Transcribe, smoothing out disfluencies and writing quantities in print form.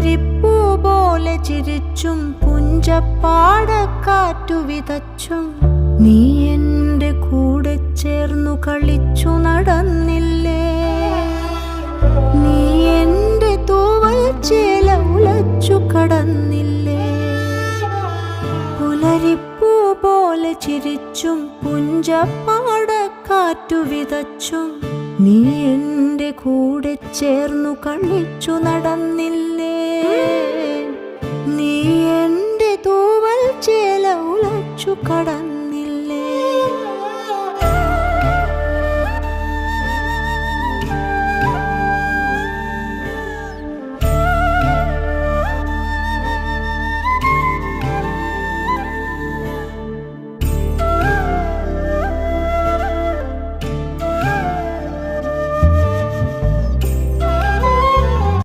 പുലരിപ്പൂ പോലെ ചിരിച്ചും പുഞ്ചപ്പാടക്കാറ്റു വിതച്ചും നീ എൻ്റെ കൂടെ ചേർന്നു കളിച്ചു നടന്നില്ലേ. നീ എൻ്റെ തൂവൽ ചേല ഉലച്ചു കടന്നില്ലേ. പുലരിപ്പൂ പോലെ ചിരിച്ചും പുഞ്ചപ്പാടക്കാറ്റു വിതച്ചും നീ എൻ്റെ കൂടെ ചേർന്നു കളിച്ചു നടന്നില്ലേ. നീ എൻ്റെ തൂവൽ ചേല ഉലച്ചു കടന്നില്ലേ.